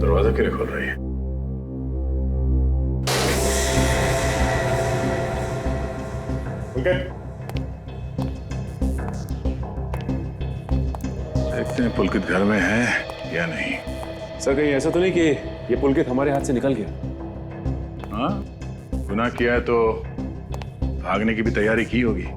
दरवाजा क्यों खोल रही है? देखते हैं पुलकित घर में है या नहीं। सर कहीं ऐसा तो नहीं कि ये पुलकित हमारे हाथ से निकल गया? हाँ, गुनाह किया है तो भागने की भी तैयारी की होगी।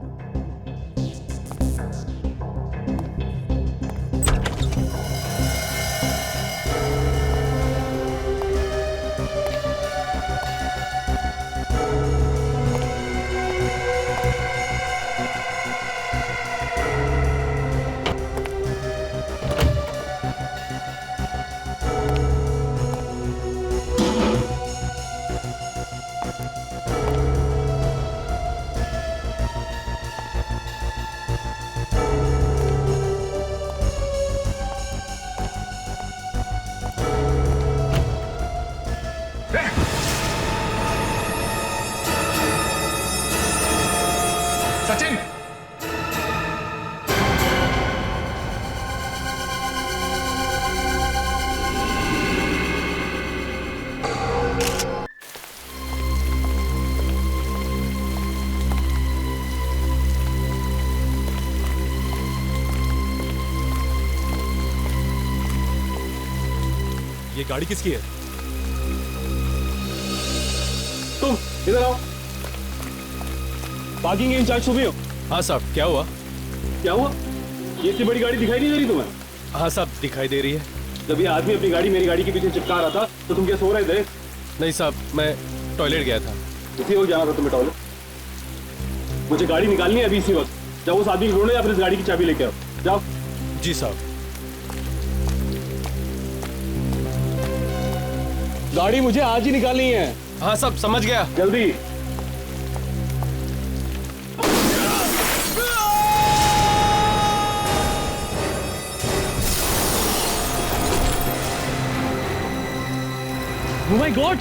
सचिन, ये गाड़ी किसकी है? तुम इधर आओ। पार्किंग के इंचार्ज सुबह हो? हाँ साहब, क्या हुआ? क्या हुआ? ये इतनी बड़ी गाड़ी दिखाई नहीं दे रही तुम्हें? हाँ साहब, दिखाई दे रही है। जब ये आदमी अपनी गाड़ी मेरी गाड़ी के पीछे चिपका रहा था तो तुम क्या सो रहे थे? नहीं साहब, मैं टॉयलेट गया था। इसी वक्त जाना था तुम्हें टॉयलेट? मुझे गाड़ी निकालनी है अभी इसी वक्त। जाओ उस आदमी को ढूंढो या फिर इस गाड़ी की चाबी लेके आओ। जाओ। जी साहब। गाड़ी मुझे आज ही निकालनी है। हाँ साहब, समझ गया। जल्दी। Oh my God!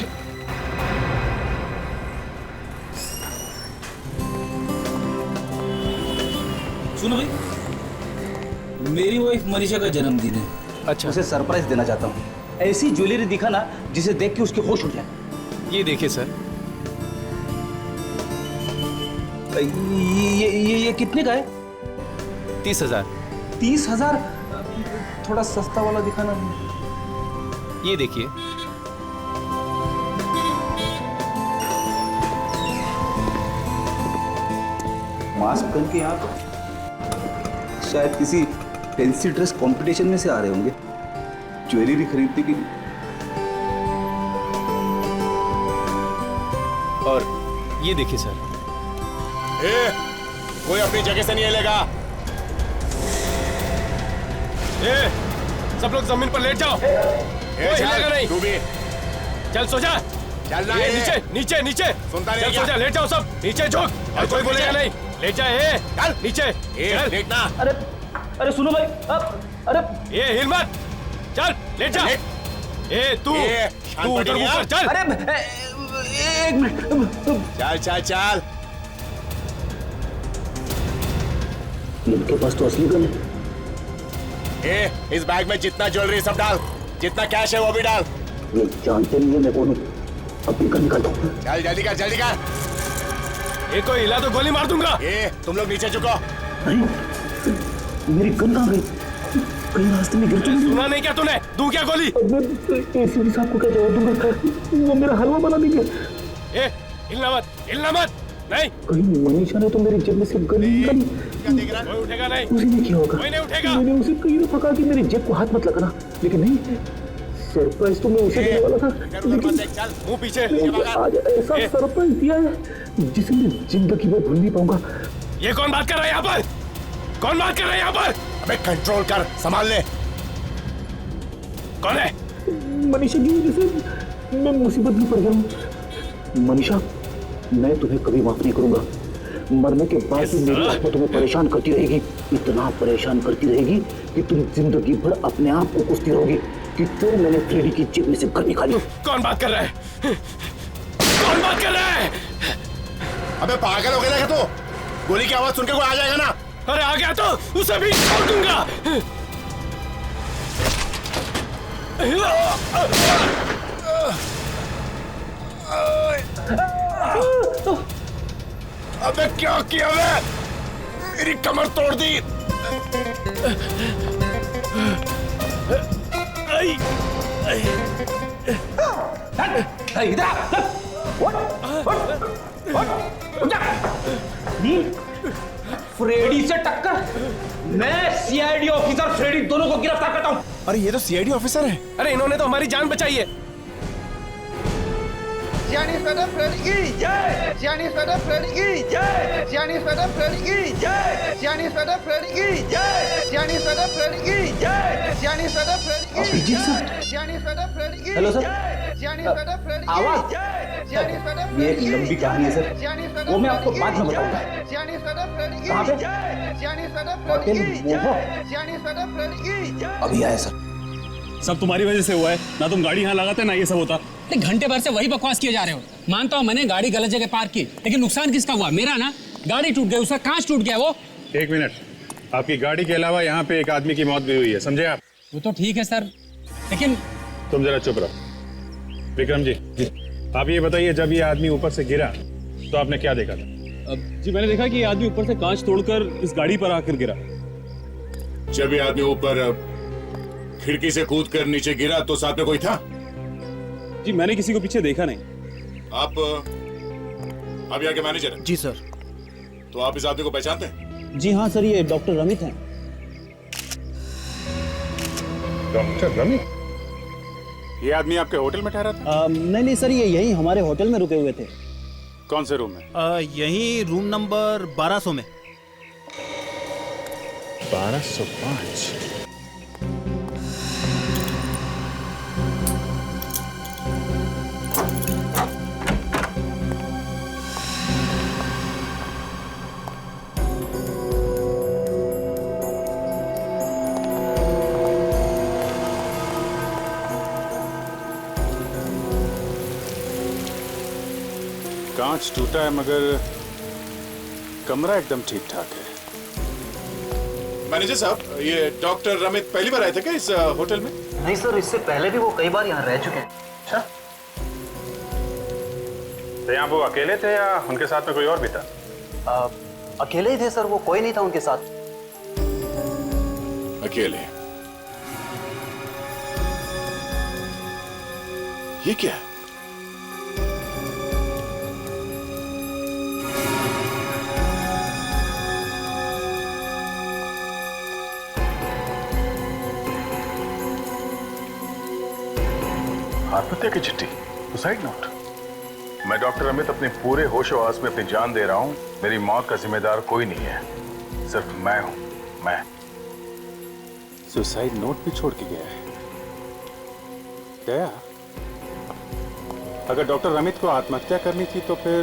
सुनो भाई, मेरी वाइफ मनीषा का जन्मदिन है। अच्छा, उसे सरप्राइज देना चाहता हूँ। ऐसी ज्वेलरी दिखाना जिसे देख के उसके होश उड़ जाए। ये देखिए सर। ये कितने का है? 30,000। 30,000? थोड़ा सस्ता वाला दिखाना। ये देखिए। मास्क पहन के यहाँ तो शायद किसी फैंसी ड्रेस कंपटीशन में से आ रहे होंगे ज्वेलरी खरीदने के लिए। और ये देखिए सर। कोई अपनी जगह से नहीं हिलेगा। सब लोग जमीन पर लेट जाओ। कोई हिलेगा नहीं। तू भी चल सो जा। चलना ये है। नीचे नीचे नीचे। सुनता नहीं चल सो जा, लेट जाओ सब। नीचे झुक और कोई बोलेगा नहीं। लेट जा। चल नीचे। चल। देखना। अरे अरे सुनो भाई, अरे ये हिल मत। चल लेट जा। तू उधर मुंह कर। चल। अरे एक मिनट। चल चल चल। इनके पास तो असली गन है। इस बैग में जितना ज्वेलरी सब डाल, जितना कैश है वो भी डाल। ये जानते नहीं है मैं कौन हूँ। अपनी गन निकाल दो। चल जल्दी कर जल्दी कर। कोई हिला तो गोली मार दूंगा। तुम लोग नीचे झुको। मेरी गन कहाँ गई? कहीं रास्ते में गिर चुकी। सुना नहीं क्या तूने? दूं क्या गोली? एसीपी साहब को क्या जवाब दूंगा? वो मेरा हलवा बना देंगे। हिलना मत, हिलना मत। नहीं, कहीं मनीषा ने तो मेरी जेब में से गन निकाली। क्या देख रहा है? कोई उठेगा नहीं। उसी ने किया होगा। कोई नहीं उठेगा। मैंने उसे कहीं तो पकड़ा कि मेरी जेब को हाथ मत लगाना, लेकिन नहीं, सरप्राइज तो मैं उसे देने वाला था। लेकिन चल मुंह पीछे। आज ऐसा सरप्राइज दिया है जिसे मैं जिंदगी में भूल नहीं पाऊंगा। ये कौन बात कर रहा है यहाँ पर? कौन बात कर रहा है यहाँ पर? अबे कंट्रोल कर, संभाल ले। कौन है? मनीषा की वजह से मैं मुसीबत में पड़ गया हूँ। मनीषा, मैं तुम्हें कभी माफ नहीं करूंगा। मरने के बाद भी मेरी आत्मा तुम्हें परेशान करती रहेगी, इतना परेशान करती रहेगी कि तुम जिंदगी भर अपने आप को कोसती रहोगी। कि फिर मैंने फ्रेडी की जेब में से गन निकाली। कौन बात कर रहा है? कौन बात कर रहा है? अबे पागल हो गया क्या तू? गोली की आवाज सुनकर कोई आ जाएगा ना। अरे आ गया तो उसे भी छोड़ दूंगा। अबे क्या किया बे? मेरी कमर तोड़ दी। फ्रेडी से टक्कर? मैं सीआईडी ऑफिसर फ्रेडी दोनों को गिरफ्तार करता हूँ। अरे ये तो सीआईडी ऑफिसर है। अरे इन्होंने तो हमारी जान बचाई है। Gianni Spada Freddy जय Gianni Spada Freddy जय Gianni Spada Freddy जय Gianni Spada Freddy जय Gianni Spada Freddy जय Gianni Spada Freddy ji sir. Gianni Spada Freddy hello sir. Gianni Spada Freddy आवाज। जय Gianni Spada ये एक लंबी कहानी है सर, Gianni Spada वो मैं आपको बाद में बताऊंगा। Gianni Spada Freddy कहाँ पे? जय Gianni Spada होटल Freddy मोहो। जय Gianni Spada Freddy जय अभी आया सर। सब तुम्हारी वजह से हुआ है ना। तुम गाड़ी यहाँ लगाते ना ये सब होता। घंटे भर से वही बकवास किए जा रहे हो। मानता हूँ मैंने गाड़ी गलत जगह पार्क की, लेकिन नुकसान किसका हुआ? मेरा ना। गाड़ी टूट गई, उसका कांच टूट गया। वो एक मिनट, आपकी गाड़ी के अलावा यहाँ पे एक आदमी की मौत भी हुई है, समझे आप? वो तो ठीक है सर, लेकिन तुम जरा चुप रहो। विक्रम जी, आप ये बताइए, जब ये आदमी ऊपर से गिरा तो आपने क्या देखा था? जी मैंने देखा कि ये आदमी ऊपर से कांच तोड़कर इस गाड़ी पर आकर गिरा। जब ये आदमी ऊपर खिड़की से कूद कर नीचे गिरा तो साथ में कोई था? जी मैंने किसी को पीछे देखा नहीं। आप यहाँ के मैनेजर हैं? जी सर। तो आप इस आदमी को पहचानते हैं? जी हाँ सर, ये डॉक्टर रमित हैं। डॉक्टर रमित? ये आदमी आपके होटल में ठहरा था? नहीं सर, ये यहीं हमारे होटल में रुके हुए थे। कौन से रूम में? यहीं रूम नंबर 1200 में। 1205। कांच टूटा है मगर कमरा एकदम ठीक ठाक है। मैनेजर साहब, ये डॉक्टर रमित पहली बार आए थे क्या इस होटल में? नहीं सर, इससे पहले भी वो कई बार यहाँ रह चुके हैं। अच्छा, तो यहाँ वो अकेले थे या उनके साथ में कोई और भी था? अकेले ही थे सर, वो कोई नहीं था उनके साथ। अकेले? ये क्या है? आत्महत्या की चिट्ठी, सुसाइड नोट। मैं डॉक्टर अमित अपने पूरे होशो हवास में अपनी जान दे रहा हूं। मेरी मौत का जिम्मेदार कोई नहीं है, सिर्फ मैं हूं। मैं सुसाइड नोट भी छोड़ के गया है। गया? अगर डॉक्टर रमित को आत्महत्या करनी थी तो फिर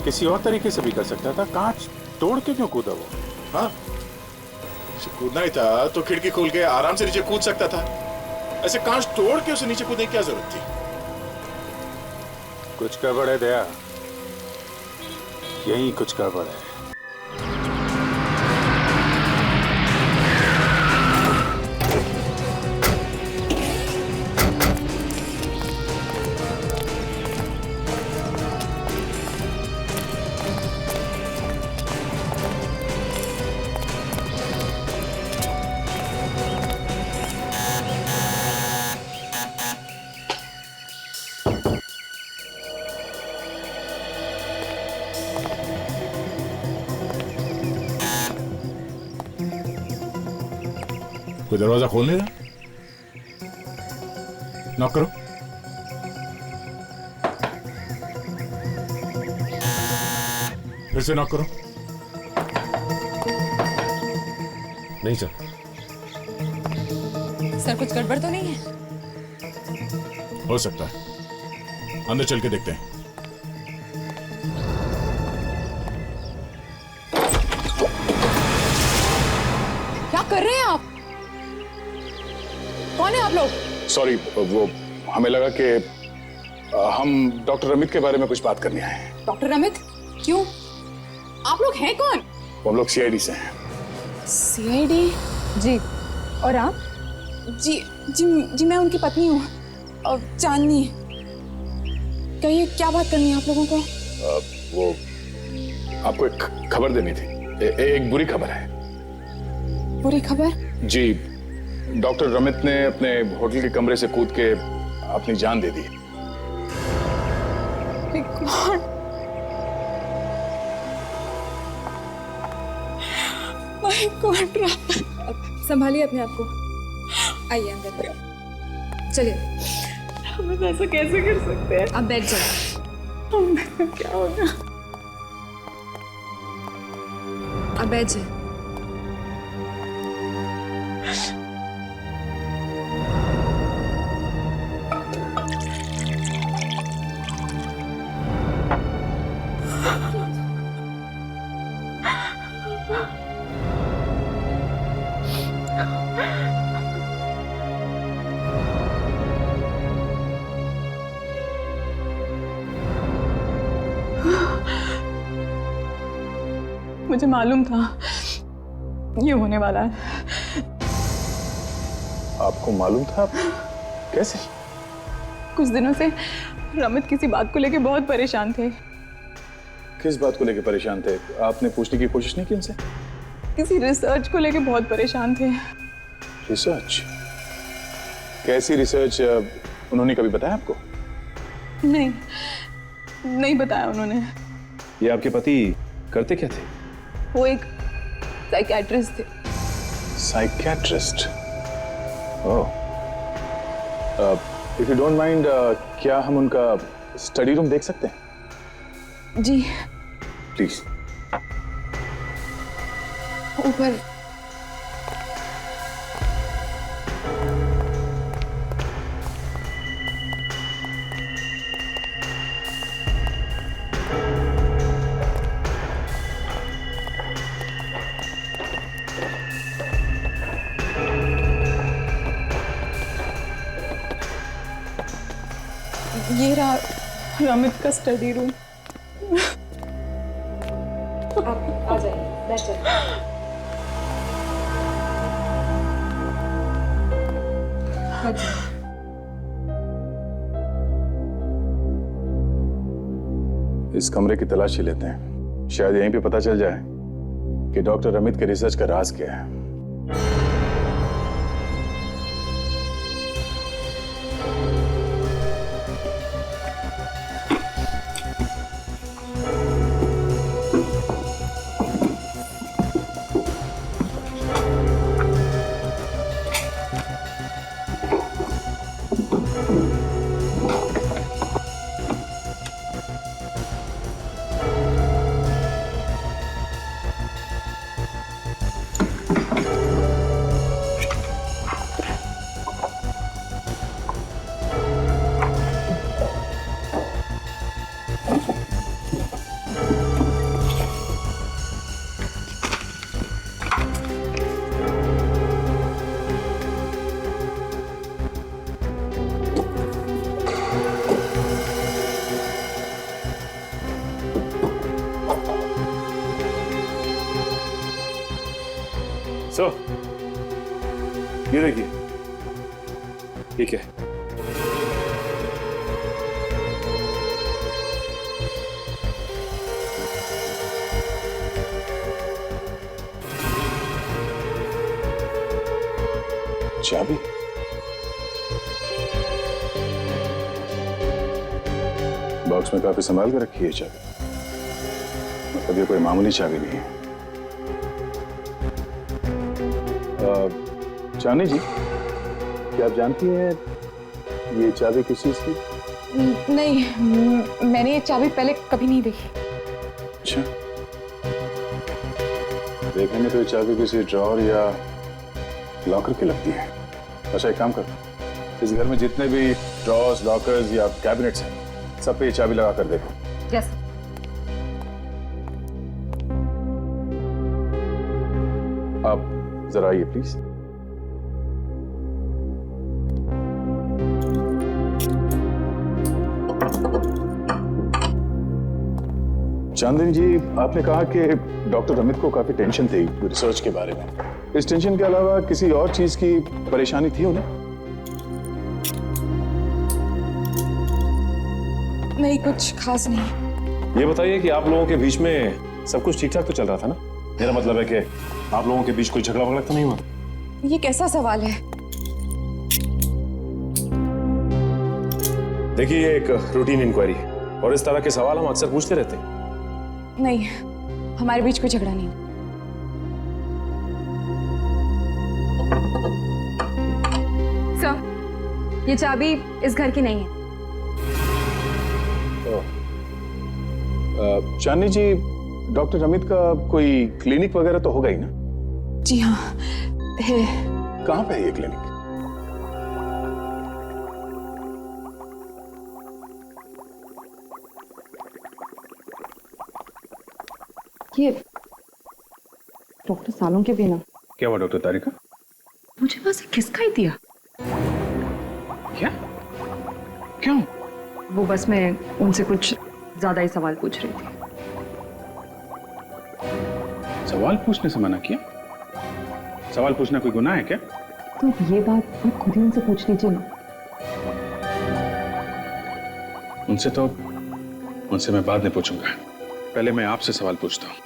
किसी और तरीके से भी कर सकता था। कांच तोड़ के क्यों कूदा वो? हाँ, कूदना ही था तो खिड़की खोल के आराम से नीचे कूद सकता था। ऐसे कांच तोड़ के उसे नीचे कूदने की क्या जरूरत थी? कुछ गड़बड़ है दया, यही कुछ गड़बड़ है। कोई दरवाजा खोल नहीं रहा? नॉक करो। फिर से नॉक करो। नहीं सर। सर कुछ गड़बड़ तो नहीं है? हो सकता है, अंदर चल के देखते हैं। क्या कर रहे हैं आप? कौन कौन है आप लोग? सॉरी, वो हमें लगा कि हम डॉक्टर अमित के बारे में कुछ बात करने आए हैं। डॉक्टर अमित? क्यों? आप लोग हैं कौन? हम लोग सीआईडी से हैं। सीआईडी? जी। और आप? जी जी जी मैं उनकी पत्नी हूँ, चांदनी। कहिए, क्या बात करनी है आप लोगों को? वो आपको एक खबर देनी थी। एक बुरी खबर है। बुरी खबर? जी, डॉक्टर रमित ने अपने होटल के कमरे से कूद के अपनी जान दे दी। My God. संभालिए अपने आप को। आइए अंदर। चलिए। हम ऐसा कैसे कर सकते हैं? आप बैठ जाइए। क्या होगा? आप बैठ जाइए। मुझे मालूम था ये होने वाला है। आपको मालूम था? कैसे? कुछ दिनों से रमित किसी बात को लेके बहुत परेशान थे। किस बात को लेके परेशान थे? आपने पूछने की कोशिश नहीं की उनसे? किसी रिसर्च को लेके बहुत परेशान थे। रिसर्च? कैसी रिसर्च? उन्होंने कभी बताया आपको? नहीं बताया उन्होंने। ये आपके पति करते क्या थे? वो एक साइकियाट्रिस्ट थे। Psychiatrist? Oh. If you don't mind, क्या हम उनका स्टडी रूम देख सकते हैं? जी प्लीज। ऊपर। ये रहा रमित का स्टडी रूम। आप आ जाइए, बैठ जाइए। इस कमरे की तलाशी लेते हैं। शायद यहीं पे पता चल जाए कि डॉक्टर रमित के रिसर्च का राज क्या है। सो ये देखिए, ठीक है। चाबी? बॉक्स में काफी संभाल के रखी है चाबी। मतलब ये कोई मामूली चाबी नहीं है। चांदनी जी, क्या आप जानती हैं ये चाबी किस चीज की? नहीं, मैंने ये चाबी पहले कभी नहीं देखी। अच्छा, देखने में तो ये चाबी किसी ड्रॉर या लॉकर की लगती है। अच्छा, एक काम करो, इस घर में जितने भी ड्रॉर्स, लॉकर्स या कैबिनेट्स हैं, सब पे ये चाबी लगा कर देखो। यस। आप जरा आइए प्लीज। चांदनी जी, आपने कहा कि डॉक्टर अमित को काफी टेंशन थी रिसर्च के बारे में। इस टेंशन के अलावा किसी और चीज की परेशानी थी उन्हें? नहीं, कुछ खास नहीं। ये बताइए कि आप लोगों के बीच में सब कुछ ठीक ठाक तो चल रहा था ना? मेरा मतलब है कि आप लोगों के बीच कोई झगड़ा वगड़ा तो नहीं हुआ? ये कैसा सवाल है? देखिए, ये एक रूटीन इंक्वायरी है और इस तरह के सवाल हम अक्सर पूछते रहते हैं। नहीं, हमारे बीच कोई झगड़ा नहीं। सर, ये चाबी इस घर की नहीं है। चांदनी जी, डॉक्टर अमित का कोई क्लिनिक वगैरह तो होगा ही ना? जी हाँ, है। कहाँ पे है ये क्लिनिक? ये डॉक्टर सालों के बिना। क्या हुआ डॉक्टर तारिका? मुझे बस खिसका ही दिया। क्या? क्यों? वो बस मैं उनसे कुछ ज्यादा ही सवाल पूछ रही थी। सवाल पूछने से मना किया? सवाल पूछना कोई गुनाह है क्या? तो ये बात आप खुद ही उनसे पूछ लीजिए ना। उनसे मैं बाद में पूछूंगा। पहले मैं आपसे सवाल पूछता हूँ।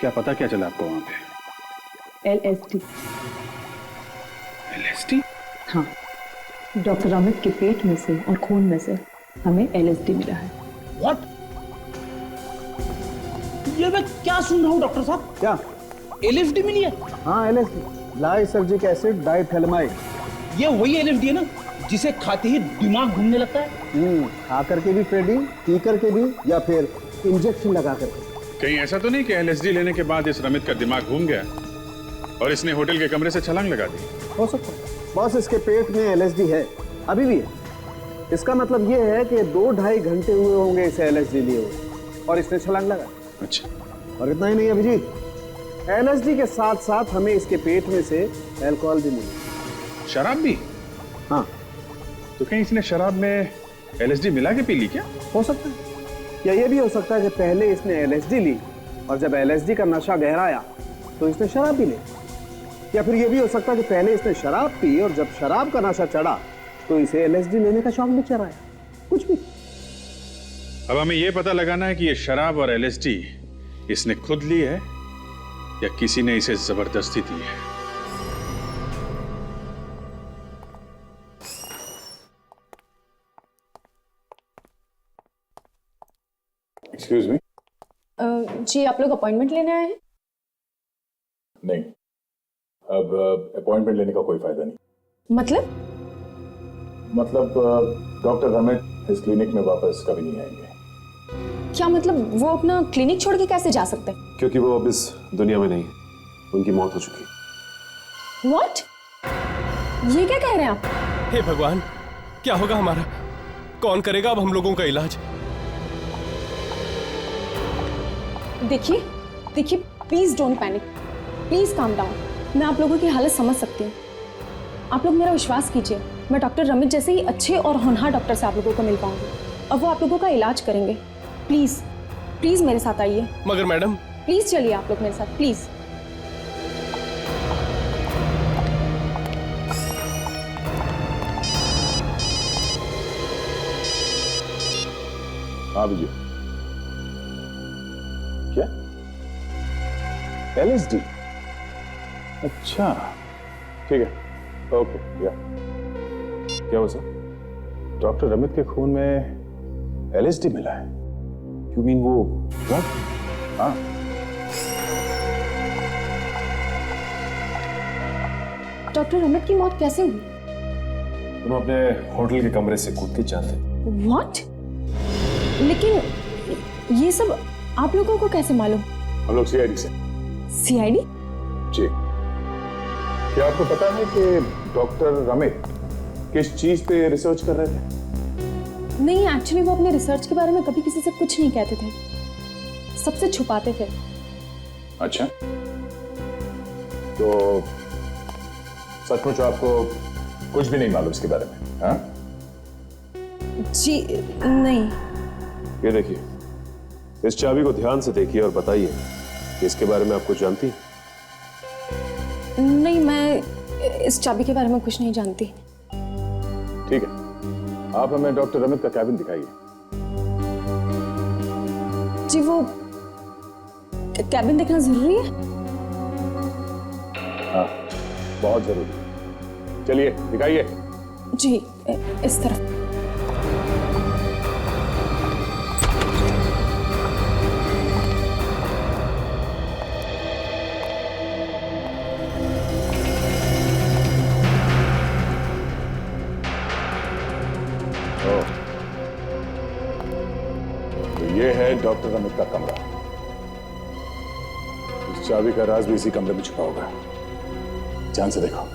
क्या पता क्या चला आपको वहां पे? LSD। LSD? हाँ, डॉक्टर अमित के पेट में से और खून में से हमें LSD मिला है। What? ये मैं क्या सुन रहा हूँ डॉक्टर साहब? क्या? LSD मिली है? हाँ, LSD, लाइसर्जिक एसिड डाइथैलेमाइड। ये वही LSD है ना जिसे खाते ही दिमाग घूमने लगता है? खा करके भी फ्रेडी, पी करके भी, या फिर इंजेक्शन लगा करके। कहीं ऐसा तो नहीं कि LSD लेने के बाद इस रमित का दिमाग घूम गया और इसने होटल के कमरे से छलांग लगा दी? हो सकता है। बॉस, इसके पेट में LSD है, अभी भी है। इसका मतलब ये है कि 2-2.5 घंटे हुए होंगे इसे LSD लिए हुए और इसने छलांग लगा। अच्छा। और इतना ही नहीं अभिजीत, LSD के साथ साथ हमें इसके पेट में से अल्कोहल भी मिला। शराब भी? हाँ। तो कहीं इसने शराब में LSD मिला के पी ली क्या? हो सकता है। या ये भी हो सकता है कि पहले इसने LSD ली और जब LSD का नशा गहराया तो इसने शराब भी ली। या फिर ये भी हो सकता है कि पहले इसने शराब पी और जब शराब का नशा चढ़ा तो इसे LSD लेने का शौक भी चढ़ाया। कुछ भी। अब हमें यह पता लगाना है कि ये शराब और LSD इसने खुद ली है या किसी ने इसे जबरदस्ती दी है। Excuse me. जी, आप लोग अपॉइंटमेंट लेने आए हैं? नहीं, अब अपॉइंटमेंट लेने का कोई फायदा नहीं। मतलब डॉक्टर रमित इस क्लिनिक में वापस कभी नहीं आएंगे। क्या मतलब वो अपना क्लिनिक छोड़ के कैसे जा सकते हैं? क्योंकि वो अब इस दुनिया में नहीं है, उनकी मौत हो चुकी है। What? ये क्या कह रहे हैं आप? हे भगवान, क्या होगा हमारा? कौन करेगा अब हम लोगों का इलाज? देखिए, please don't panic, please calm down. मैं आप लोगों की हालत समझ सकती हूँ। आप लोग मेरा विश्वास कीजिए, मैं डॉक्टर रमित जैसे ही अच्छे और होनहार डॉक्टर से आप लोगों को मिल पाऊंगी और वो आप लोगों का इलाज करेंगे। प्लीज मेरे साथ आइए। मगर मैडम, प्लीज चलिए आप लोग मेरे साथ, प्लीज। हाँ विजय, क्या? LSD? अच्छा, ठीक है, ओके। क्या हुआ सर? डॉक्टर रमित के खून में LSD मिला है? यू मीन वो ड्रग? हाँ। डॉक्टर रमित की मौत कैसे हुई? उन्होंने अपने होटल के कमरे से कूद के जान दी। What? लेकिन ये सब आप लोगों को कैसे मालूम? हम लोग CID से। CID? जी। क्या आपको पता है कि डॉक्टर रमित किस चीज पे रिसर्च कर रहे थे? नहीं, एक्चुअली वो अपने रिसर्च के बारे में कभी किसी से कुछ नहीं कहते थे, सबसे छुपाते थे। अच्छा, तो सचमुच आपको कुछ भी नहीं मालूम इसके बारे में? हाँ? जी नहीं। ये देखिए, इस चाबी को ध्यान से देखिए और बताइए कि इसके बारे में आप कुछ जानती हैं? नहीं, मैं इस चाबी के बारे में कुछ नहीं जानती। ठीक है, आप हमें डॉक्टर रमित का कैबिन दिखाइए। जी, वो कैबिन देखना जरूरी है? हाँ, बहुत जरूरी। चलिए दिखाइए। जी, इस तरफ। तो ये है डॉक्टर रमित का कमरा। इस चाबी का राज भी इसी कमरे में छुपा होगा। ध्यान से देखो।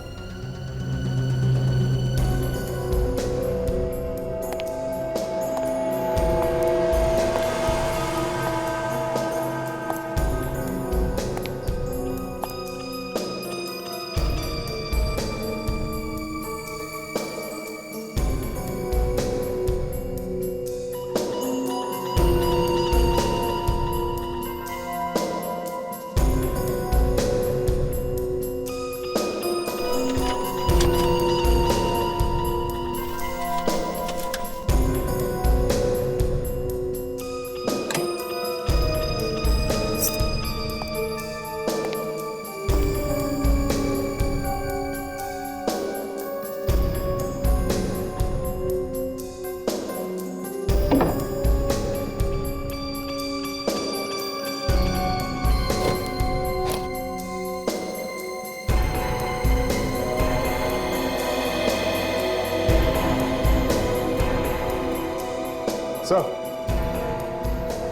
सर,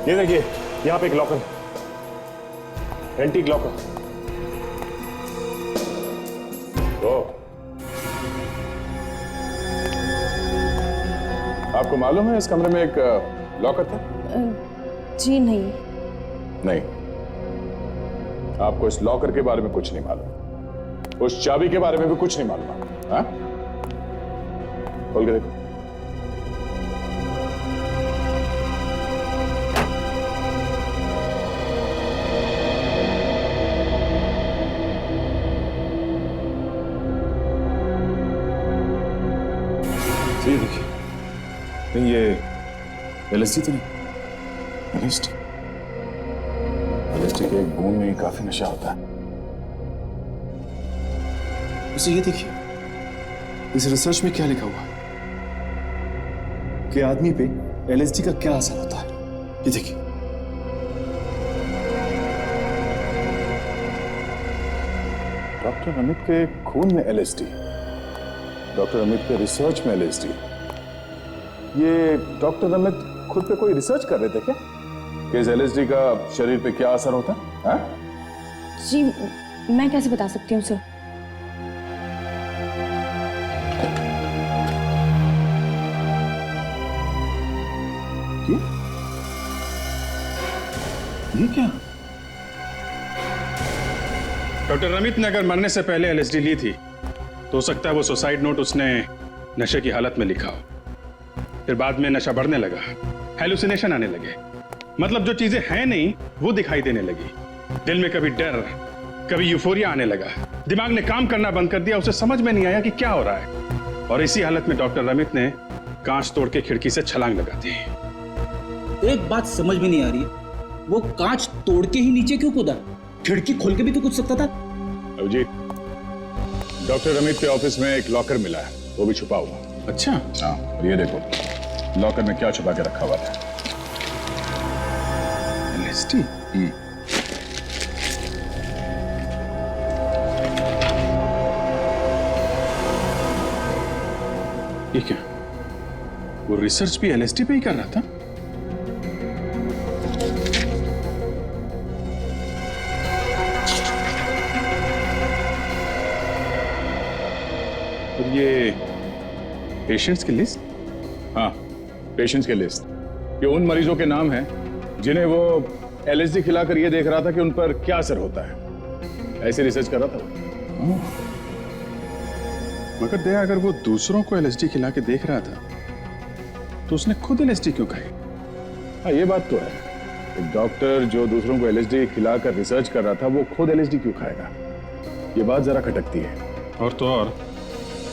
ये देखिए, यहां पे एक लॉकर, एंटीक लॉकर। तो आपको मालूम है इस कमरे में एक लॉकर था? जी नहीं। नहीं, आपको इस लॉकर के बारे में कुछ नहीं मालूम, उस चाबी के बारे में भी कुछ नहीं मालूम। हाँ, खोल के देखो। ये देखिए, नहीं ये एलएसडी तो नहीं? एलएसडी के एक बूंद में ही काफी नशा होता है। उसे ये देखिए, इस रिसर्च में क्या लिखा हुआ है कि आदमी पे एलएसडी का क्या असर होता है। ये देखिए, डॉक्टर रमित के खून में एलएसडी, डॉक्टर रमित के रिसर्च में एलएसडी। ये डॉक्टर रमित खुद पे कोई रिसर्च कर रहे थे क्या कि इस एलएसडी का शरीर पे क्या असर होता है? हाँ? जी, मैं कैसे बता सकती हूँ सर? ये क्या? डॉक्टर रमित ने अगर मरने से पहले एलएसडी ली थी तो हो सकता है वो सुसाइड नोट उसने नशे की हालत में लिखा हो। फिर बाद में नशा बढ़ने लगा, हैलुसिनेशन आने लगे, मतलब जो चीजें हैं नहीं वो दिखाई देने लगी। दिल में कभी डर, कभी यूफोरिया आने लगा, दिमाग ने काम करना बंद कर दिया, उसे समझ में नहीं आया कि क्या हो रहा है। और इसी हालत में डॉक्टर रमित ने कांच तोड़ के खिड़की से छलांग लगा दी। एक बात समझ में नहीं आ रही है, वो कांच तोड़ के ही नीचे क्यों कूदा? खिड़की खोल के भी तो कूद सकता था। अभिजीत, डॉक्टर रमित के ऑफिस में एक लॉकर मिला है, वो भी छुपा हुआ। अच्छा। हाँ, और ये देखो लॉकर में क्या छुपा के रखा हुआ था। एलएसडी? ये क्या? वो रिसर्च भी एलएसडी पे ही कर रहा था? और ये पेशेंट्स की लिस्ट? हाँ, पेशेंट्स की लिस्ट। ये उन मरीजों के नाम हैं जिन्हें वो एलएसडी खिलाकर ये देख रहा था कि उन पर क्या असर होता है। ऐसे रिसर्च कर रहा था। मगर दया, अगर वो दूसरों को एलएसडी खिला के देख रहा था तो उसने खुद एलएसडी क्यों खाई? हाँ, ये बात तो है, एक डॉक्टर जो दूसरों को एलएसडी खिलाकर रिसर्च कर रहा था वो खुद एलएसडी क्यों खाएगा? ये बात जरा खटकती है। और तो और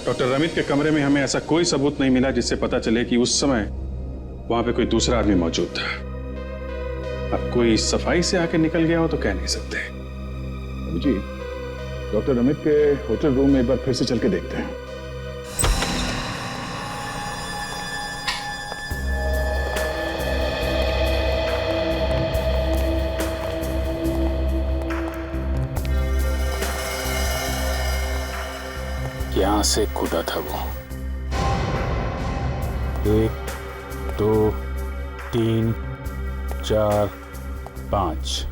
डॉक्टर रमित के कमरे में हमें ऐसा कोई सबूत नहीं मिला जिससे पता चले कि उस समय वहां पे कोई दूसरा आदमी मौजूद था। अब कोई सफाई से आके निकल गया हो तो कह नहीं सकते। जी, डॉक्टर रमित के होटल रूम में एक बार फिर से चल के देखते हैं। यहां से कूदा था वो। 1 2 3 4 5।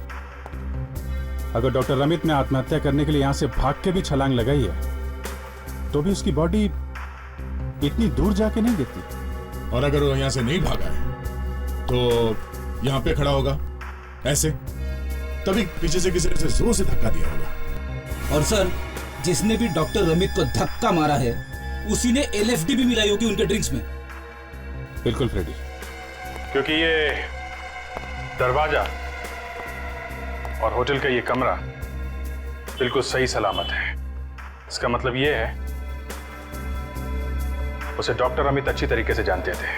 अगर डॉक्टर रमित ने आत्महत्या करने के लिए यहां से भाग के भी छलांग लगाई है तो भी उसकी बॉडी इतनी दूर जाके नहीं गिरती। और अगर वो यहां से नहीं भागा है तो यहां पे खड़ा होगा ऐसे, तभी पीछे से किसी ने जोर से धक्का दिया होगा। और सर, जिसने भी डॉक्टर रमित को धक्का मारा है उसी ने एलएसडी भी मिलाई होगी उनके ड्रिंक्स में। बिल्कुल फ्रेडी, क्योंकि ये दरवाजा और होटल का ये कमरा बिल्कुल सही सलामत है। इसका मतलब ये है उसे डॉक्टर अमित अच्छी तरीके से जानते थे।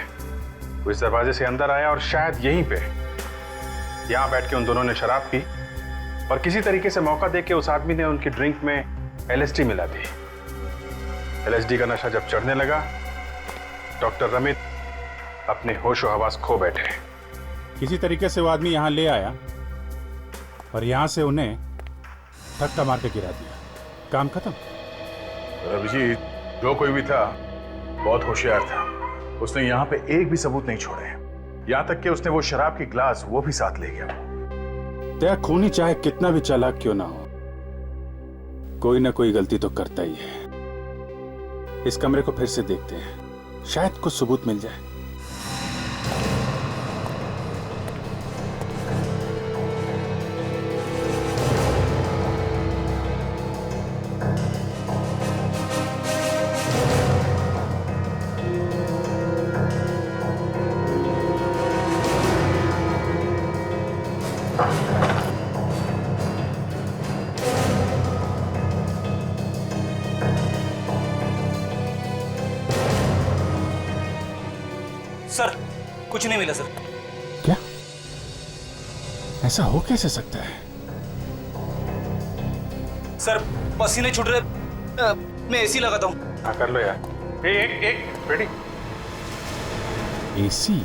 वो इस दरवाजे से अंदर आया और शायद यहीं पे यहां बैठ के उन दोनों ने शराब पी और किसी तरीके से मौका देके उस आदमी ने उनकी ड्रिंक में एलएसडी मिला दी। एलएसडी का नशा जब चढ़ने लगा, डॉक्टर रमित अपने होश और हवास खो बैठे। किसी तरीके से वो आदमी यहां ले आया और यहां से उन्हें धक्का मार के गिरा दिया। काम खत्म। रवि जी, जो कोई भी था बहुत होशियार था। उसने यहाँ पे एक भी सबूत नहीं छोड़े, यहाँ तक कि उसने वो शराब की ग्लास वो भी साथ ले गया। तेरा खूनी चाहे कितना भी चालाक क्यों ना हो, कोई ना कोई गलती तो करता ही है। इस कमरे को फिर से देखते हैं, शायद कुछ सबूत मिल जाए। सर, कुछ नहीं मिला सर। क्या? ऐसा हो कैसे सकता है? सर, पसीने छूट रहे, मैं एसी लगाता हूँ। हाँ कर लो यार। एक ready. AC?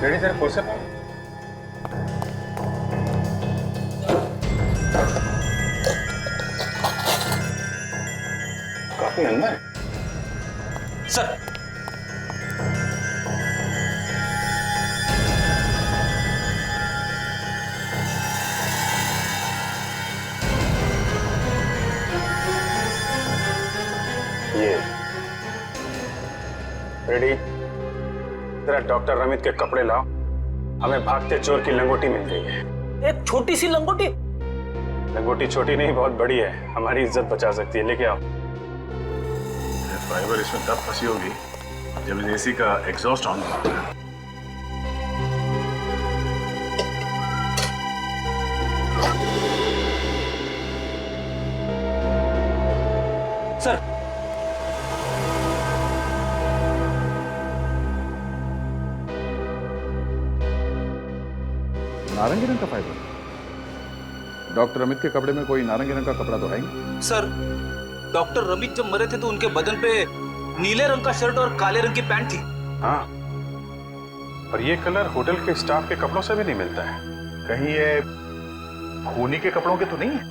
Ready sir, four से काफी अंदर सर। ये रेडी। जरा डॉक्टर रमित के कपड़े लाओ, हमें भागते चोर की लंगोटी मिल गई है। एक छोटी सी लंगोटी? लंगोटी छोटी नहीं, बहुत बड़ी है, हमारी इज्जत बचा सकती है। लेके आओ। फाइबर इसमें तब फंसी होगी जब इस एसी का एग्जॉस्ट ऑन होगा। सर, नारंगी रंग का फाइबर? डॉक्टर रमित के कपड़े में कोई नारंगी रंग का कपड़ा तो है ही। सर, डॉक्टर रमित जब मरे थे तो उनके बदन पे नीले रंग का शर्ट और काले रंग की पैंट थी। हाँ, और ये कलर होटल के स्टाफ के कपड़ों से भी नहीं मिलता है। कहीं ये खूनी के कपड़ों के तो नहीं है?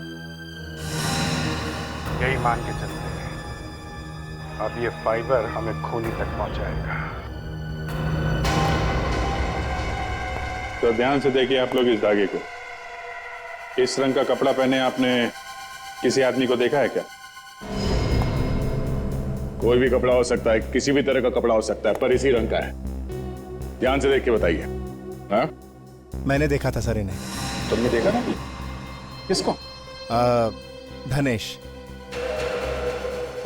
यही मान के चलते हैं। अब ये फाइबर हमें खूनी तक पहुंचाएगा। तो ध्यान से देखिए आप लोग इस धागे को। इस रंग का कपड़ा पहने आपने किसी आदमी को देखा है क्या? कोई भी कपड़ा हो सकता है, किसी भी तरह का कपड़ा हो सकता है, पर इसी रंग का है। ध्यान से देख के बताइए। हाँ, मैंने देखा था सर इन्हें। तुमने देखा था? किसको? धनेश।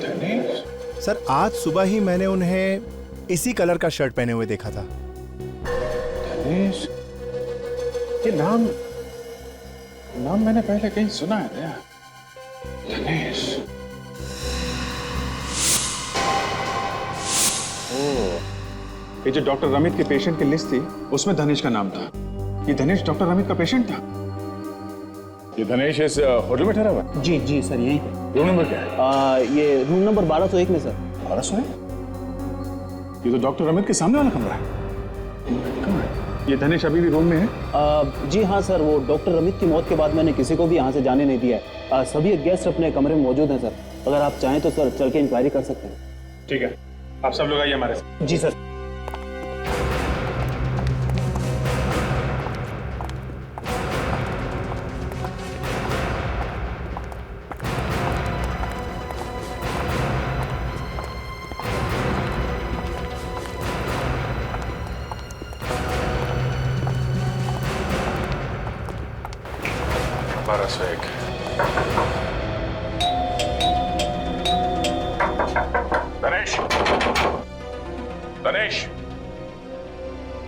धनेश? सर आज सुबह ही मैंने उन्हें इसी कलर का शर्ट पहने हुए देखा था। धनेश? ये नाम मैंने पहले कहीं सुना है क्या? धनेश। ओह, ये जो डॉक्टर रमित के पेशेंट की लिस्ट थी उसमें धनेश का नाम था। ये धनेश डॉक्टर रमित का पेशेंट था। ये धनेश इस होटल में ठहरा हुआ है? जी जी सर, यही है। रूम नंबर क्या है? ये रूम नंबर 1201 में सर। 1201? ये तो डॉक्टर रमित के सामने वाला कमरा है। कहाँ है? ये धनेश अभी भी रूम में है? जी हाँ सर, वो डॉक्टर रमित की मौत के बाद मैंने किसी को भी यहाँ से जाने नहीं दिया है। सभी गेस्ट अपने कमरे में मौजूद हैं सर। अगर आप चाहें तो सर चल के इंक्वायरी कर सकते हैं। ठीक है, आप सब लोग आइए हमारे साथ। जी सर। धनेश, धनेश,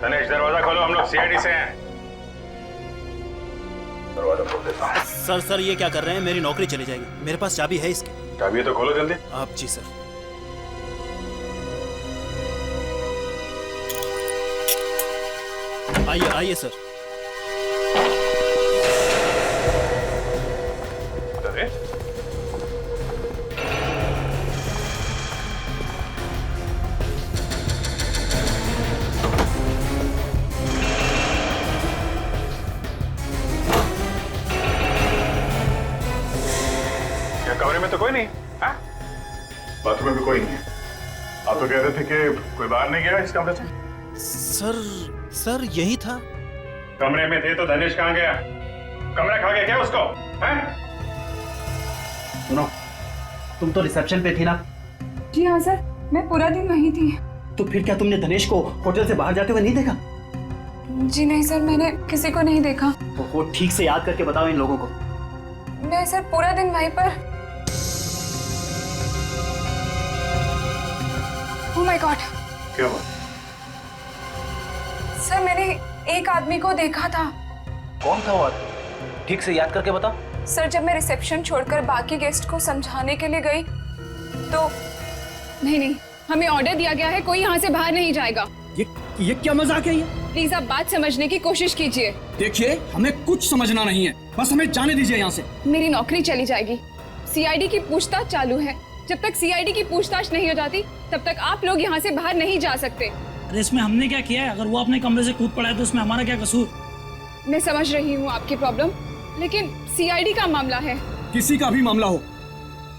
धनेश दरवाजा खोलो, हम लोग सीआईडी से हैं। दरवाजा खोल देता हूँ। सर ये क्या कर रहे हैं? मेरी नौकरी चली जाएगी। मेरे पास चाबी है इसकी। चाबी है तो खोलो जल्दी। आप? जी सर। आइए आइए सर। कमरे में तो कोई नहीं? हाँ? बाथरूम में भी कोई नहीं है। आप तो कह रहे थे कि कोई बाहर नहीं गया इस कमरे से? सर यही था। कमरे में थे तो धनेश कहाँ गया? कमरा खा गया क्या उसको? हैं? सुनो, तुम तो रिसेप्शन पे थी ना? जी हाँ सर, मैं पूरा दिन वहीं थी। तो फिर क्या तुमने धनेश को होटल से बाहर जाते हुए नहीं देखा? जी नहीं सर, मैंने किसी को नहीं देखा। तो वो ठीक से याद करके बताओ इन लोगों को। मैं सर पूरा दिन वहीं पर। Oh my God. क्या हुआ? सर मैंने एक आदमी को देखा था। कौन था वो आदमी? ठीक से याद करके बताओ। सर जब मैं रिसेप्शन छोड़कर बाकी गेस्ट को समझाने के लिए गई तो नहीं, हमें ऑर्डर दिया गया है, कोई यहाँ से बाहर नहीं जाएगा। ये क्या मजाक है ये? प्लीज आप बात समझने की कोशिश कीजिए। देखिए, हमें कुछ समझना नहीं है, बस हमें जाने दीजिए यहाँ से। मेरी नौकरी चली जाएगी। सीआईडी की पूछताछ चालू है। जब तक सीआईडी की पूछताछ नहीं हो जाती तब तक आप लोग यहाँ से बाहर नहीं जा सकते। अरे इसमें हमने क्या किया है? अगर वो अपने कमरे से कूद पड़ा है तो उसमें हमारा क्या कसूर? मैं समझ रही हूँ आपकी प्रॉब्लम, लेकिन सीआईडी का मामला है। किसी का भी मामला हो,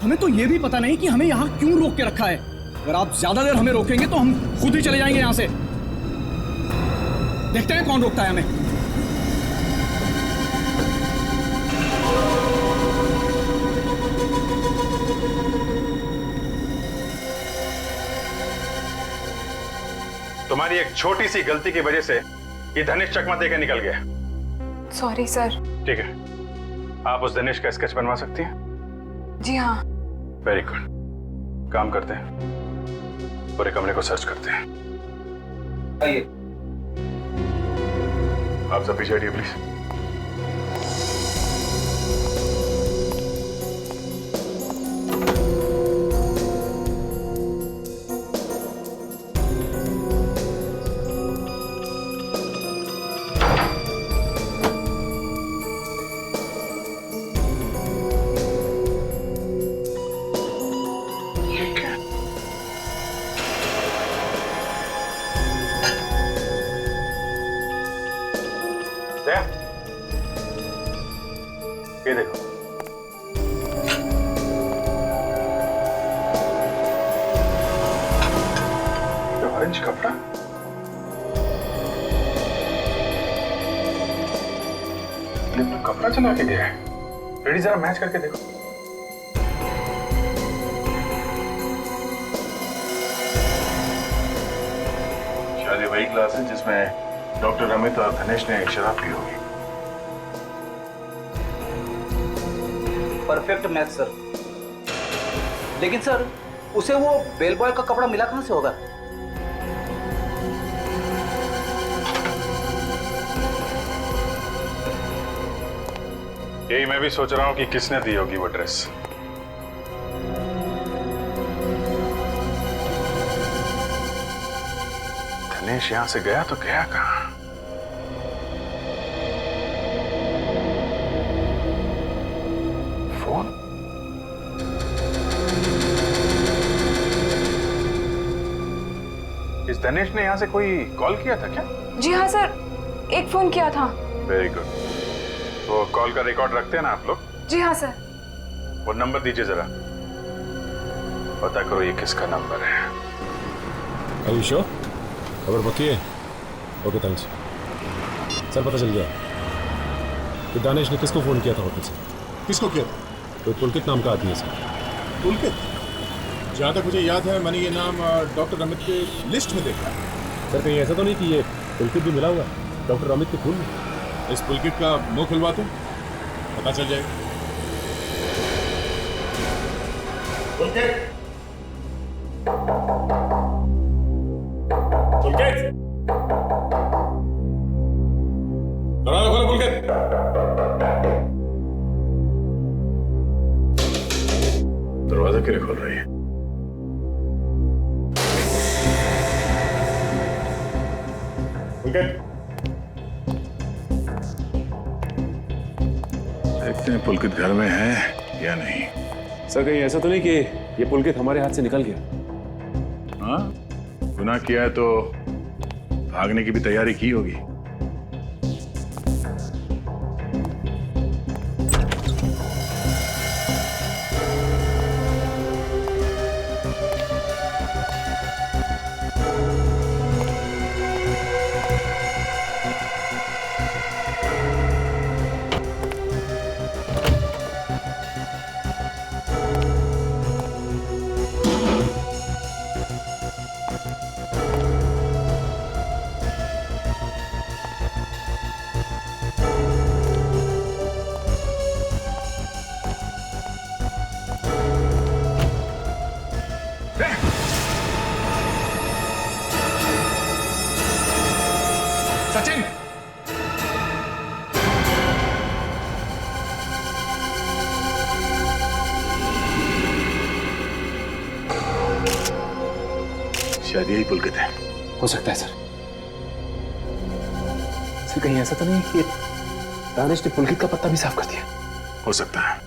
हमें तो ये भी पता नहीं कि हमें यहाँ क्यों रोक के रखा है। अगर आप ज्यादा देर हमें रोकेंगे तो हम खुद ही चले जाएंगे यहाँ से। देखते हैं कौन रोकता है हमें। तुम्हारी एक छोटी सी गलती की वजह से ये धनेश चकमा देकर निकल गया। Sorry sir. ठीक है, आप उस धनेश का स्केच बनवा सकती हैं? जी हाँ। Very good. काम करते हैं, पूरे कमरे को सर्च करते हैं। आइए। आप सब पीछे हटिए प्लीज। ये देखो, ये ऑरेंज कपड़ा। ये कपड़ा चला के गया है। रेडी, जरा मैच करके देखो। वही क्लास है जिसमें डॉक्टर अमित और धनेश ने शराब पी होगी। Perfect match sir. लेकिन सर उसे वो बेल बॉय का कपड़ा मिला कहां से होगा? यही मैं भी सोच रहा हूं कि किसने दी होगी वो ड्रेस। धनेश यहां से गया तो गया कहां? फोन? इस धनेश ने यहां से कोई कॉल किया था क्या? जी हाँ सर, एक फोन किया था। Very good. वो कॉल का रिकॉर्ड रखते हैं ना आप लोग? जी हाँ सर। वो नंबर दीजिए जरा, पता करो ये किसका नंबर है। आयुषो खबर पक्की है? Okay thanks sir. पता चल गया कि दानिश ने किसको फोन किया था होटल से। किसको किया था? कोई पुलकित नाम का आदमी है सर। पुलकित? जहाँ तक मुझे याद है मैंने ये नाम डॉक्टर अमित के लिस्ट में देखा है। सर कहीं ऐसा तो नहीं कि ये पुलकित भी मिला हुआ है डॉक्टर अमित के खून में? इस पुलकित का मुंह खुलवाते पता चल जाएगा। पुलकित! पुलकित! दरवाजा खोलो पुलकित! दरवाजा क्यों खोल रही है? पुलकित! देखते हैं पुलकित घर में है या नहीं। सर कहीं ऐसा तो नहीं कि ये पुलकित हमारे हाथ से निकल गया? हाँ, गुनाह किया है तो भागने की भी तैयारी की होगी। सचिन! शायद यही पुलकित है। हो सकता है सर। सर कहीं ऐसा तो नहीं कि दानिश ने पुलकित का पत्ता भी साफ कर दिया? हो सकता है।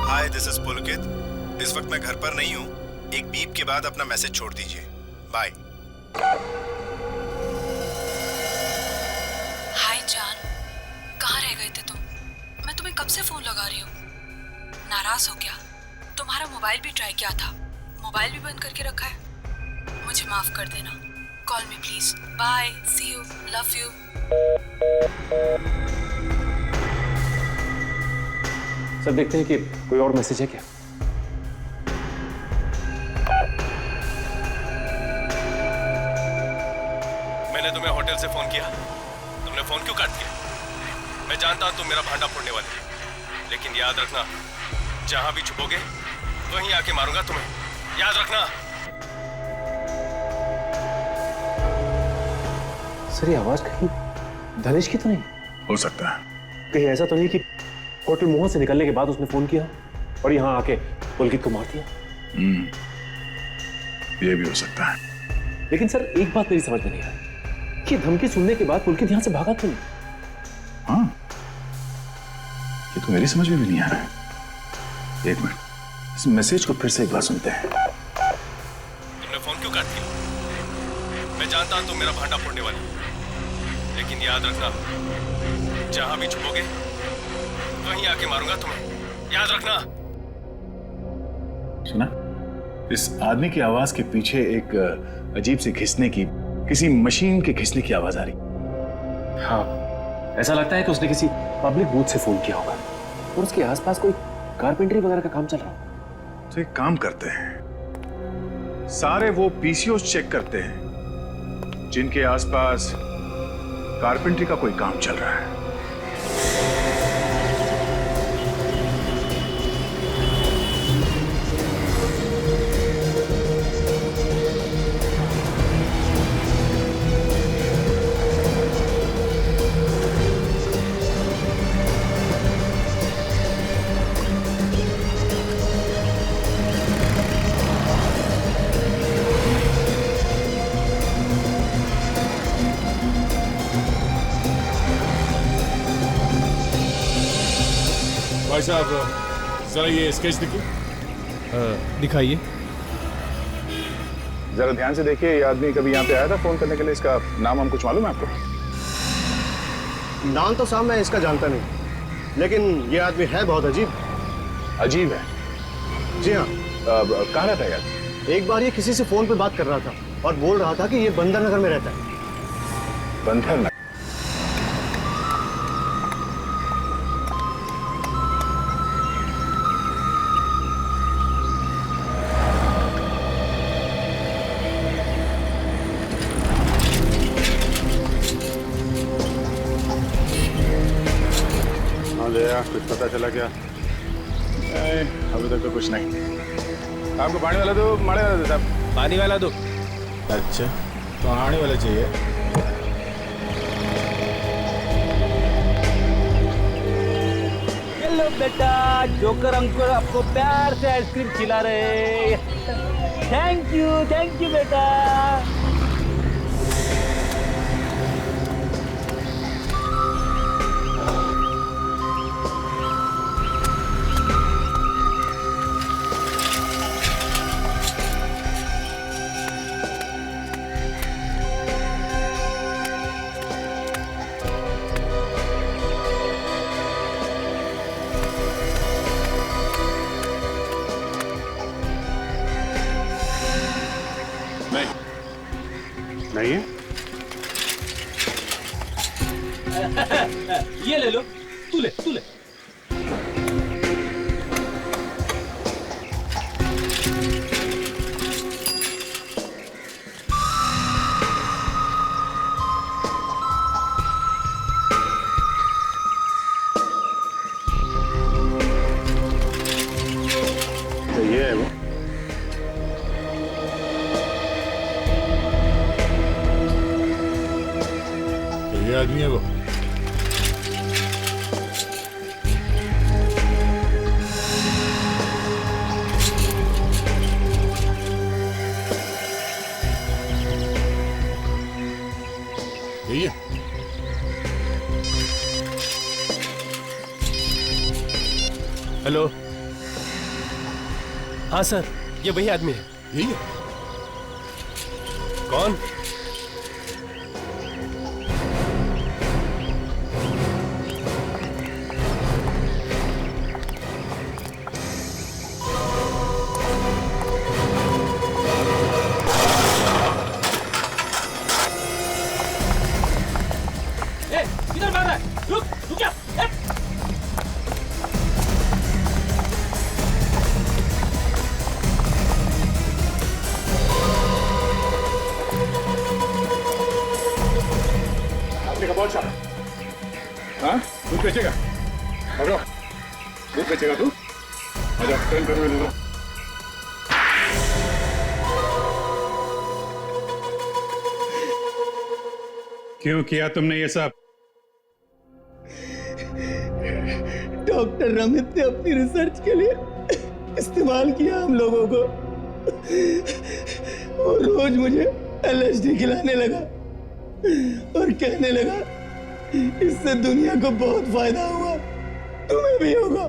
हाय दिस इज पुलकित। इस वक्त मैं घर पर नहीं हूँ। एक बीप के बाद अपना मैसेज छोड़ दीजिए। बाय। हाय जान, कहाँ रह गए थे तुम? मैं तुम्हें कब से फोन लगा रही हूँ। नाराज हो क्या? तुम्हारा मोबाइल भी ट्राई किया था, मोबाइल भी बंद करके रखा है। मुझे माफ कर देना। Call me please. Bye, see you, love you. Sir देखते हैं कि कोई और मैसेज है क्या। मैंने तुम्हें होटल से फोन किया, तुमने फोन क्यों काट दिया? मैं जानता हूं तुम मेरा भांडा फोड़ने वाले, लेकिन याद रखना जहां भी छुपोगे वहीं आके मारूंगा तुम्हें, याद रखना। सर ये आवाज कहीं धनेश की तो नहीं? हो सकता है। कहीं ऐसा तो नहीं कि होटल मोहन से निकलने के बाद उसने फोन किया और यहाँ आके पुलकित को मार दिया? ये भी हो सकता है। लेकिन सर एक बात मेरी समझ में नहीं आई कि धमकी सुनने के बाद पुलकित यहाँ से भागा क्यों नहीं? हाँ, ये तो मेरी समझ में भी नहीं आ रहा है। एक मिनट, इस मैसेज को फिर से एक बार सुनते हैं। तुमने फोन क्यों काट दिया? मैं जानता हूं तुम मेरा भांडा फोड़ने वाले, लेकिन याद रखना जहां भी छुपोगे वहीं आके मारूंगा तुम्हें, याद रखना। सुना? इस आदमी की आवाज के पीछे एक अजीब सी घिसने की, किसी मशीन के घिसने की आवाज आ रही। हाँ, ऐसा लगता है कि उसने किसी पब्लिक बूथ से फोन किया होगा और उसके आसपास कोई कारपेंटरी वगैरह का काम चल रहा है। तो एक काम करते हैं, सारे वो पीसीओस चेक करते हैं जिनके आसपास कारपेंटरी का कोई काम चल रहा है। भाई साहब जरा ये स्केच दिखिए। दिखाइए। जरा ध्यान से देखिए, ये आदमी कभी यहाँ पे आया था फोन करने के लिए? इसका नाम हम कुछ मालूम है आपको? नाम तो साहब मैं इसका जानता नहीं, लेकिन ये आदमी है बहुत अजीब। अजीब है? जी हाँ। कहाँ रहता है यार? एक बार ये किसी से फोन पे बात कर रहा था और बोल रहा था कि ये बंदर नगर में रहता है। बंदर नगर? कुछ पता चला क्या? अभी तक तो कुछ नहीं। आपको पानी वाला दो, माड़े वाला दो साहब? पानी वाला दो। अच्छा, पानी वाला चाहिए। हेलो बेटा, जोकर अंकुर आपको प्यार से आइसक्रीम खिला रहे। थैंक यू बेटा। नहीं है? ये ले लो, तू ले। तो ये है वो। ये आदमी है वो। यही है। हेलो। हाँ सर, ये वही आदमी है। यही है। कौन? किधर भाग रहा है? रुक जा। आपने का बहुत सारा। हाँ? दूध बेचेगा? भागो। दूध बेचेगा तू? आजा, ट्रेन पर ले लो। क्यों किया तुमने ये सब? डॉक्टर रमित ने अपनी रिसर्च के लिए इस्तेमाल किया हम लोगों को। और रोज मुझे एलएसडी खिलाने लगा और कहने लगा इससे दुनिया को बहुत फायदा हुआ, तुम्हें भी होगा।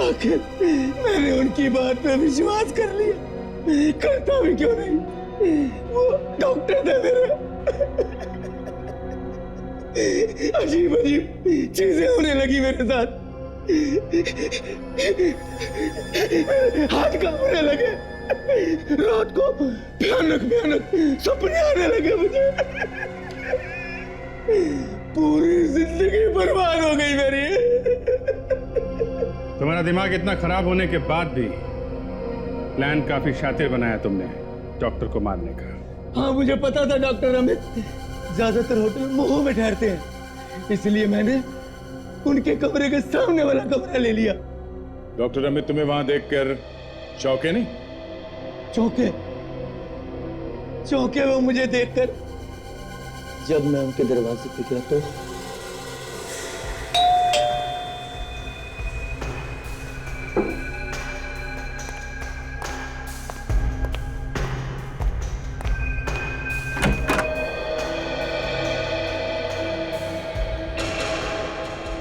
आखिर मैंने उनकी बात पे विश्वास कर लिया, करता भी क्यों नहीं। वो डॉक्टर थे मेरे। अजीब अजीब चीजें होने लगी मेरे साथ। हाथ कांपने लगे, रात को भयानक भयानक सपने आने लगे मुझे। पूरी जिंदगी बर्बाद हो गई मेरी। तुम्हारा दिमाग इतना खराब होने के बाद भी प्लान काफी शातिर बनाया तुमने डॉक्टर को मारने का। हाँ मुझे पता था डॉक्टर अमित ज्यादातर होटल मोह में ठहरते हैं, इसलिए मैंने उनके कमरे के सामने वाला कमरा ले लिया। डॉक्टर अमित तुम्हें वहां देखकर चौंके नहीं? चौंके? चौंके वो मुझे देखकर जब मैं उनके दरवाजे पे गया तो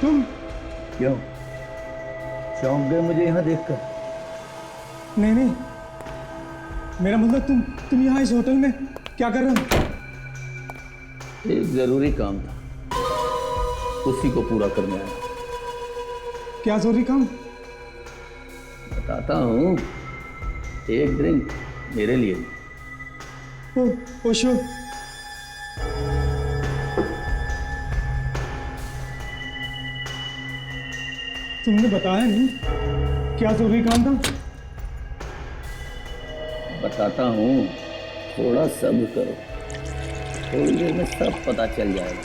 तुम क्यों चौंक गए मुझे यहाँ देखकर? नहीं नहीं, मेरा मतलब तुम यहाँ इस होटल में क्या कर रहे हो? एक जरूरी काम था, उसी को पूरा करने आया। क्या जरूरी काम? बताता हूँ, एक ड्रिंक मेरे लिए। ओ श्योर। तुमने बताया नहीं क्या जरूरी काम था? बताता हूँ, थोड़ा सब्र करो, थोड़ी देर में सब पता चल जाएगा।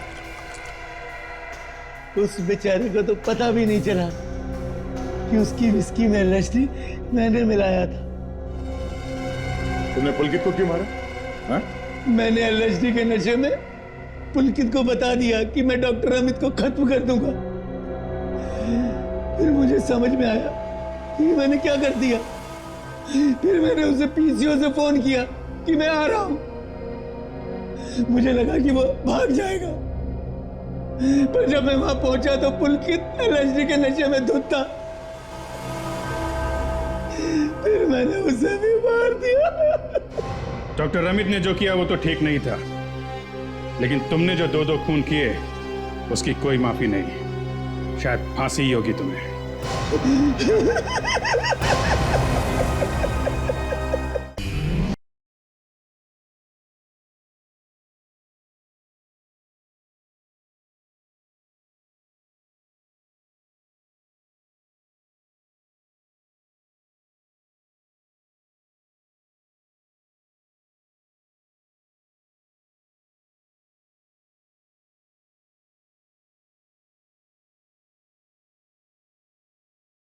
उस बेचारे को तो पता भी नहीं चला कि उसकी विस्की में एलएसडी मैंने मिलाया था। तुमने पुलकित को क्यों मारा? हाँ? मैंने एलएसडी के नशे में पुलकित को बता दिया कि मैं डॉक्टर अमित को खत्म कर दूंगा। फिर मुझे समझ में आया कि मैंने क्या कर दिया। फिर मैंने उसे पीसीओ से फोन किया कि मैं आ रहा हूं। मुझे लगा कि वो भाग जाएगा, पर जब मैं वहां पहुंचा तो पुलकित एलएसडी के नशे में धुत था। फिर मैंने उसे भी मार दिया। डॉक्टर अमित ने जो किया वो तो ठीक नहीं था, लेकिन तुमने जो दो खून किए उसकी कोई माफी नहीं। शायद फांसी ही होगी तुम्हें।